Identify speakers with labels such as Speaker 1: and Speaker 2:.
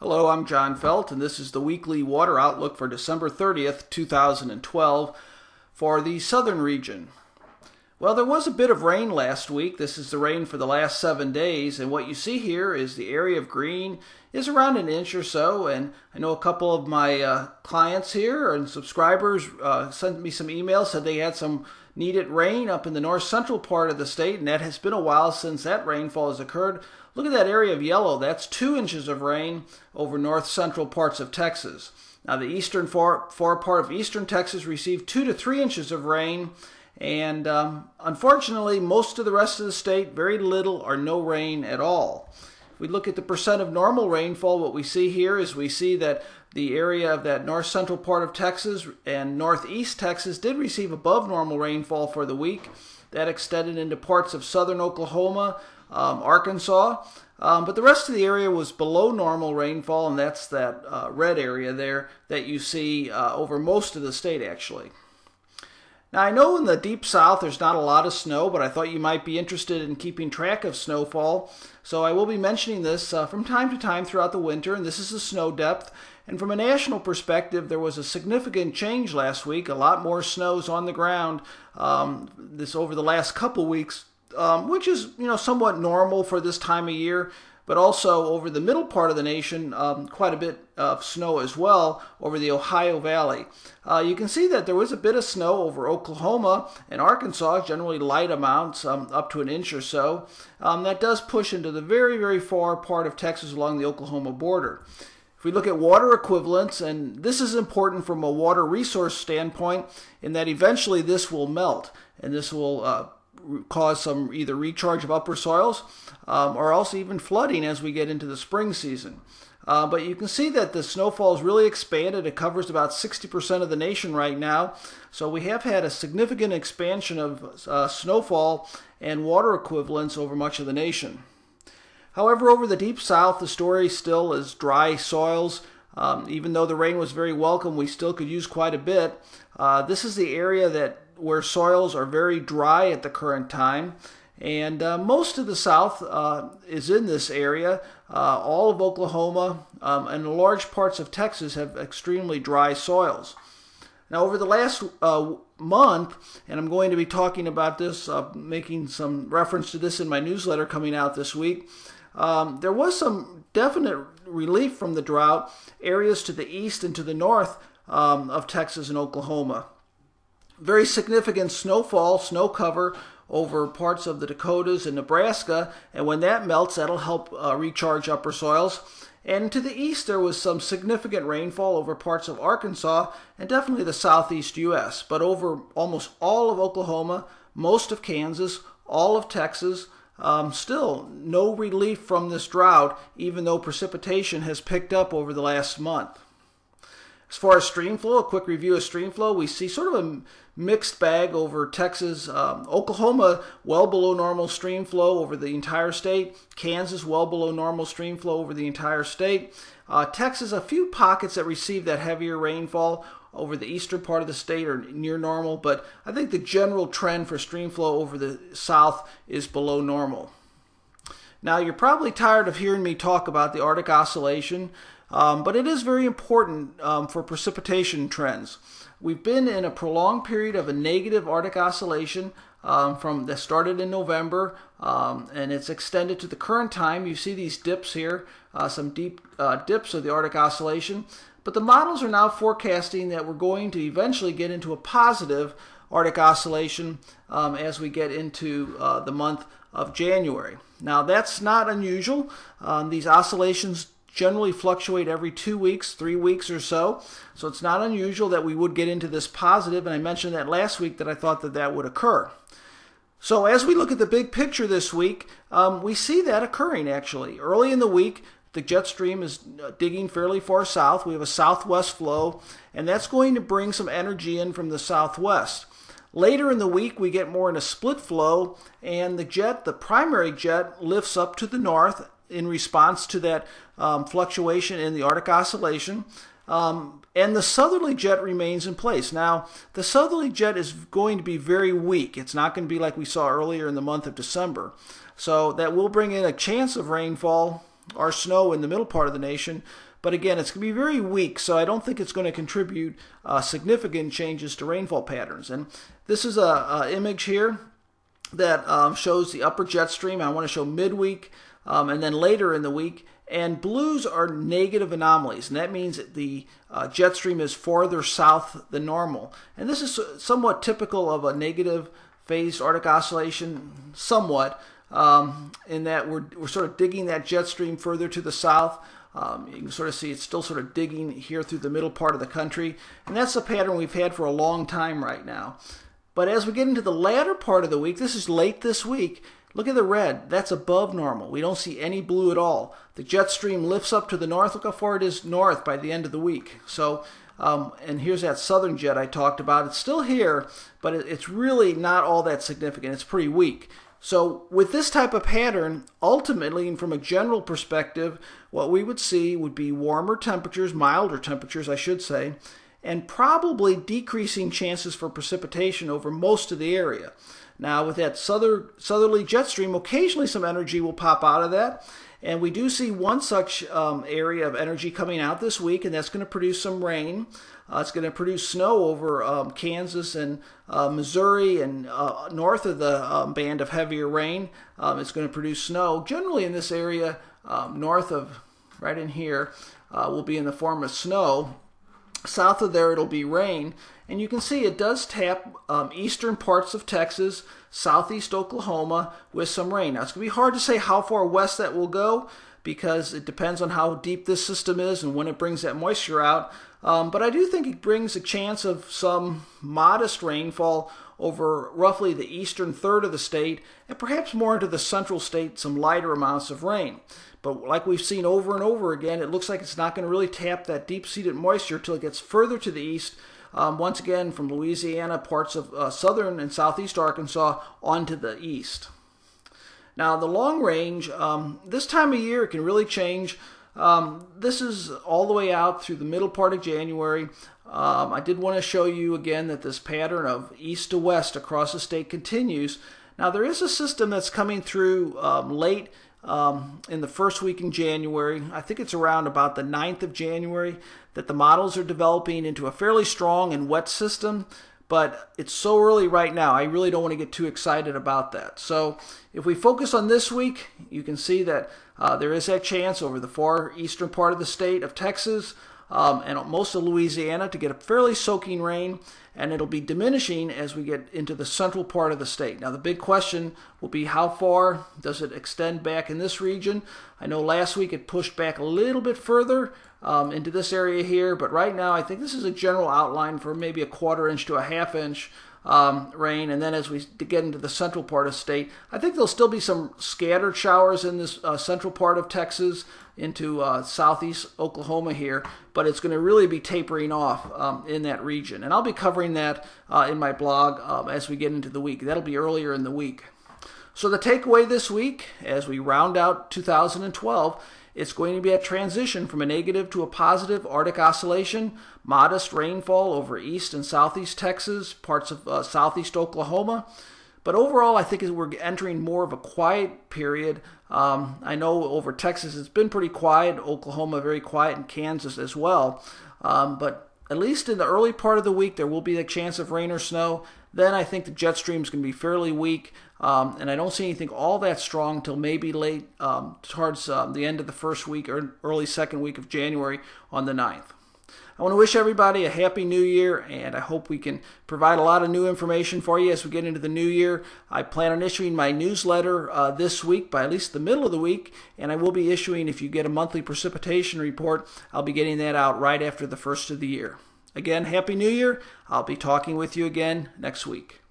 Speaker 1: Hello, I'm John Feldt, and this is the weekly water outlook for December 30th, 2012 for the southern region. Well, there was a bit of rain last week. This is the rain for the last 7 days, and what you see here is the area of green is around an inch or so, and I know a couple of my clients here and subscribers sent me some emails, said they had some needed rain up in the north central part of the state, and that has been a while since that rainfall has occurred. Look at that area of yellow. That's 2 inches of rain over north central parts of Texas. Now the eastern far part of eastern Texas received 2 to 3 inches of rain, and unfortunately most of the rest of the state, very little or no rain at all. If we look at the percent of normal rainfall, what we see here is we see that the area of that north central part of Texas and northeast Texas did receive above normal rainfall for the week. That extended into parts of southern Oklahoma, Arkansas, but the rest of the area was below normal rainfall, and that's that red area there that you see over most of the state actually. Now I know in the deep south there's not a lot of snow, but I thought you might be interested in keeping track of snowfall, so I will be mentioning this from time to time throughout the winter, and this is the snow depth. And from a national perspective, there was a significant change last week. A lot more snows on the ground this over the last couple weeks, which is somewhat normal for this time of year. But also over the middle part of the nation, quite a bit of snow as well over the Ohio Valley. You can see that there was a bit of snow over Oklahoma and Arkansas, generally light amounts, up to an inch or so. That does push into the very, very far part of Texas along the Oklahoma border. If we look at water equivalents, and this is important from a water resource standpoint, in that eventually this will melt, and this will cause some either recharge of upper soils or also even flooding as we get into the spring season. But you can see that the snowfall has really expanded. It covers about 60% of the nation right now. So we have had a significant expansion of snowfall and water equivalents over much of the nation. However, over the deep south, the story still is dry soils. Even though the rain was very welcome, we still could use quite a bit. This is the area where soils are very dry at the current time, and most of the south is in this area. All of Oklahoma and large parts of Texas have extremely dry soils. Now over the last month, and I'm going to be talking about this, making some reference to this in my newsletter coming out this week, there was some definite relief from the drought areas to the east and to the north of Texas and Oklahoma. Very significant snowfall, snow cover over parts of the Dakotas and Nebraska, and when that melts, that'll help recharge upper soils. And to the east, there was some significant rainfall over parts of Arkansas and definitely the southeast U.S., but over almost all of Oklahoma, most of Kansas, all of Texas. Still no relief from this drought, even though precipitation has picked up over the last month. As far as stream flow, a quick review of stream flow, we see sort of a mixed bag over Texas. Oklahoma, well below normal stream flow over the entire state. Kansas, well below normal stream flow over the entire state. Texas, a few pockets that receive that heavier rainfall over the eastern part of the state are near normal, but I think the general trend for stream flow over the south is below normal. Now, you're probably tired of hearing me talk about the Arctic Oscillation, but it is very important for precipitation trends. We've been in a prolonged period of a negative Arctic Oscillation that started in November, and it's extended to the current time. You see these dips here, some deep dips of the Arctic Oscillation. But the models are now forecasting that we're going to eventually get into a positive Arctic Oscillation as we get into the month of January. Now that's not unusual. These oscillations generally fluctuate every 2 weeks, 3 weeks or so. So it's not unusual that we would get into this positive, and I mentioned that last week that I thought that would occur. So as we look at the big picture this week, we see that occurring actually. Early in the week, the jet stream is digging fairly far south. We have a southwest flow, and that's going to bring some energy in from the southwest. Later in the week, we get more in a split flow, and the primary jet, lifts up to the north in response to that fluctuation in the Arctic Oscillation. And the southerly jet remains in place. Now, the southerly jet is going to be very weak. It's not going to be like we saw earlier in the month of December. So that will bring in a chance of rainfall or snow in the middle part of the nation, but again, it's going to be very weak, so I don't think it's going to contribute significant changes to rainfall patterns. And this is a image here that shows the upper jet stream. I want to show midweek and then later in the week. And blues are negative anomalies, and that means that the jet stream is farther south than normal. And this is somewhat typical of a negative phased Arctic oscillation, somewhat, in that we're sort of digging that jet stream further to the south. You can sort of see it's still sort of digging here through the middle part of the country, and that's a pattern we've had for a long time right now. But as we get into the latter part of the week, this is late this week, look at the red. That's above normal. We don't see any blue at all. The jet stream lifts up to the north. Look how far it is north by the end of the week. So, and here's that southern jet I talked about. It's still here, but it's really not all that significant. It's pretty weak. So with this type of pattern, ultimately, and from a general perspective, what we would see would be warmer temperatures, milder temperatures, I should say, and probably decreasing chances for precipitation over most of the area. Now, with that southerly jet stream, occasionally some energy will pop out of that, and we do see one such area of energy coming out this week, and that's going to produce some rain. It's going to produce snow over Kansas and Missouri and north of the band of heavier rain. It's going to produce snow. Generally in this area, north of, right in here, will be in the form of snow. South of there, it'll be rain. And you can see it does tap eastern parts of Texas, southeast Oklahoma with some rain. Now, it's going to be hard to say how far west that will go because it depends on how deep this system is and when it brings that moisture out. But I do think it brings a chance of some modest rainfall over roughly the eastern third of the state and perhaps more into the central state, some lighter amounts of rain. But like we've seen over and over again, it looks like it's not going to really tap that deep-seated moisture until it gets further to the east, once again from Louisiana, parts of southern and southeast Arkansas, onto the east. Now, the long range, this time of year, it can really change. This is all the way out through the middle part of January. I did want to show you again that this pattern of east to west across the state continues. Now, there is a system that's coming through late in the first week in January. I think it's around about the 9th of January that the models are developing into a fairly strong and wet system, but it's so early right now, I really don't want to get too excited about that. So if we focus on this week, you can see that there is that chance over the far eastern part of the state of Texas and most of Louisiana to get a fairly soaking rain, and it'll be diminishing as we get into the central part of the state. Now, the big question will be how far does it extend back in this region? I know last week it pushed back a little bit further into this area here, but right now I think this is a general outline for maybe a 1/4 inch to a 1/2 inch rain, and then as we get into the central part of the state, I think there'll still be some scattered showers in this central part of Texas into southeast Oklahoma here, but it's going to really be tapering off in that region. And I'll be covering that in my blog as we get into the week. That'll be earlier in the week. So the takeaway this week, as we round out 2012, it's going to be a transition from a negative to a positive Arctic oscillation, modest rainfall over east and southeast Texas, parts of southeast Oklahoma. But overall, I think we're entering more of a quiet period. I know over Texas it's been pretty quiet, Oklahoma very quiet, and Kansas as well. But at least in the early part of the week, there will be a chance of rain or snow. Then I think the jet stream is going to be fairly weak, and I don't see anything all that strong until maybe late towards the end of the first week or early second week of January on the 9th. I want to wish everybody a happy new year, and I hope we can provide a lot of new information for you as we get into the new year. I plan on issuing my newsletter this week by at least the middle of the week, and I will be issuing, if you get a monthly precipitation report, I'll be getting that out right after the first of the year. Again, Happy New Year. I'll be talking with you again next week.